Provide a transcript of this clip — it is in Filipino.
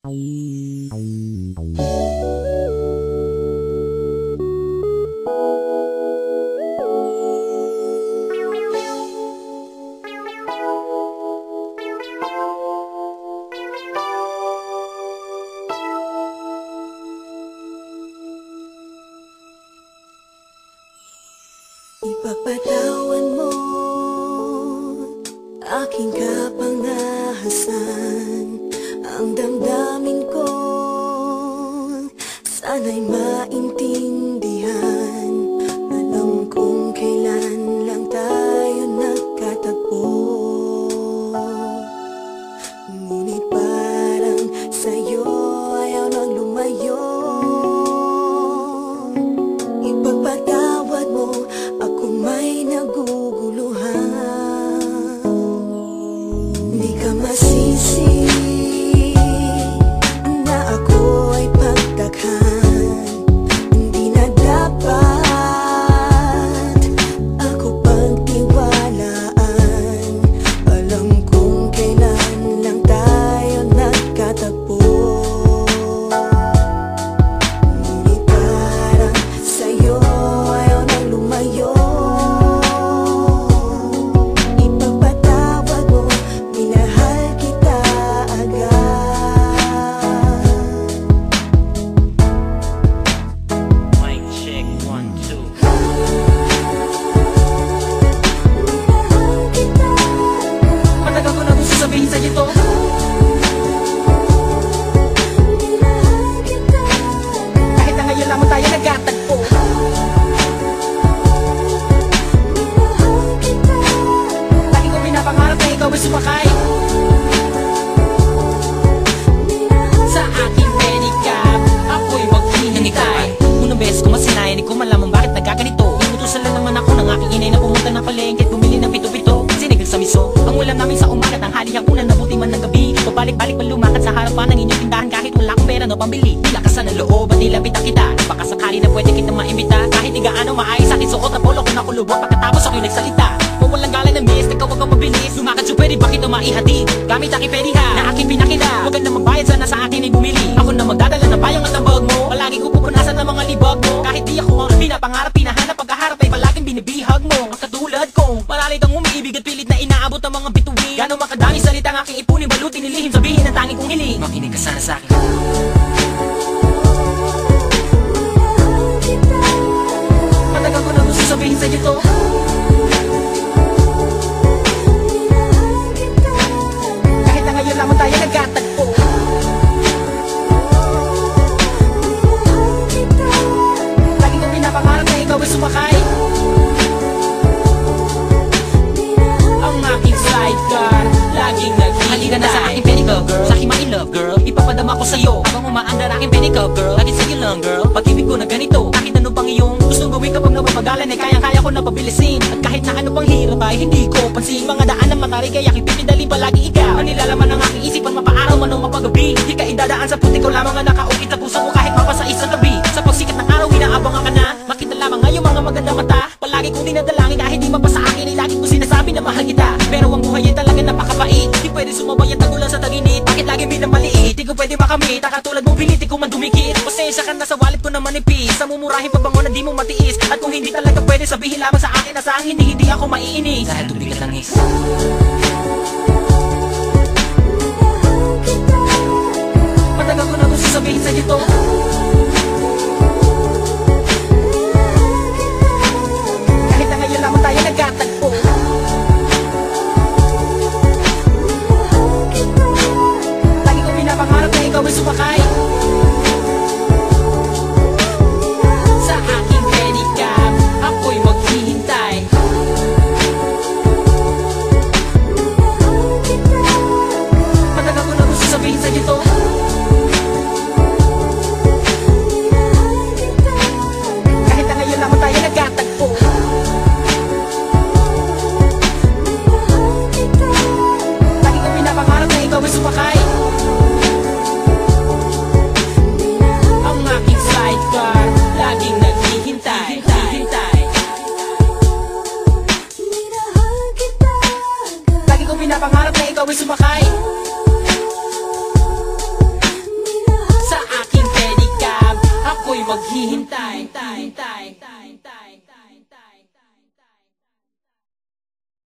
Ipapatawan mo aking kapangahasan, ang damdamin ko sana'y maintindihan. Alam kong kailan lang tayo nagkatagpo, ngunit parang sa'yo ayaw nang lumayo. Ipagpatawad mo kung may naguguluhan, di ka masisi na ako ay pagtakhan. Hindi na dapat ako pagtiwalaan. Alam kong kailan lang tayo nagkatagpo, ngunit parang sa'yo ayaw nang lumayo. Sumakay sa aking pedicab, ako'y maghihintay. Unang beses ko masinayan, di ko malaman bakit nagaganito. Inutusan lang naman ako ng aking inay na pumunta ng palengke at bumili ng pito-pito, sinigang sa miso. Ang ulam namin sa umaga, tanghali, hapunan, nabuti man ng gabi. Pabalik-balik pa lumakad sa harapan ng inyong tindahan kahit wala akong pera no pambili. Nilakasan ng loob at nilapitan kita, napakasakali na pwede kitang maimbita. Kahit di gaano maayos aking suot na polo ko nakulubot, pagkatapos ako'y nagsalita. Walang galang ng miss, ikaw wag kang mabilis. Lumakad so pwede bakit na maihatid gamit aking pediha na aking pinakita. Huwag na magbayad, sana sa akin ay bumili. Ako na magdadala ng payong at ng bag mo. Palagi ko pupunasan ng mga libag mo. Kahit di ako ang pinapangarap, pinahanap, pagkaharap ay palaging binibihag mo. Ang katulad kong malalit ang umiibig at pilit na inaabot ang mga bituin. Gano'ng makadami salita ang aking ipunin, balutin, nilihim, sabihin ang tanging kong hiling. Makinig ka sana sa akin. Matagal ko na gusto sabihin sa'yo to. Ngayon lamang tayo nagkatagpo. Lagi kong pinapangarap na ikaw ay sumakay. Ang aking sidecar, laging naghihintay. Halika na sa aking pedicab girl, sa aking ma-in-love girl. Ipapadama ko sa'yo, habang umaandar aking pedicab girl. Lagi sa'yo lang girl, pag-ibig ko na ganito. Kahit ano pang iyong gustong gawin kapag napapagalan ay kayang-kaya ko na pabilisin. At kahit na ano pang hirap ay hindi ko pansin. Mga daan ng matarik ay aking pipidalin palagi ikaw. Ang nilalaman ng aking isipan, mapaaraw man o mapagabi. Di ka idadaan sa puti ko lamang ang nakaukit sa puso ko kahit mapasa isang gabi. Sa pagsikat ng araw inaabangan ka na, makita lamang ngayong mga magandang mata. Palagi kong dinadalangin kahit di mapasa akin ay lagi kong sinasabi na mahal kita. Pero ang buhay ay talaga napakabait, di pwede sumabay ang tagulan sa taginit. Bakit lagi minamaliit, di ko pwede makamit. Katulad mo pilit, di ko man dumikit. Pasensya ka na sa wallet ko na manipis, sa mumurahin pabango na di mo matiis. At kung hindi talaga pwede sabihin lamang sa akin na sa hindi ako maiinis. Dahil tubig at langis. Matagal ko na gusto sabihin sa'yo to. Kahit na ngayon lamang tayo nagkatagpo. Lagi ko pinapangarap na ikaw ay sumakay. Sa aking pedicab, ako'y maghihintay. Matagal ko na gusto sabihin sa'yo to. Kahit na ngayon lamang tayo nagkatagpo. Lagi ko pinapangarap na ikaw ay sumakay. hintay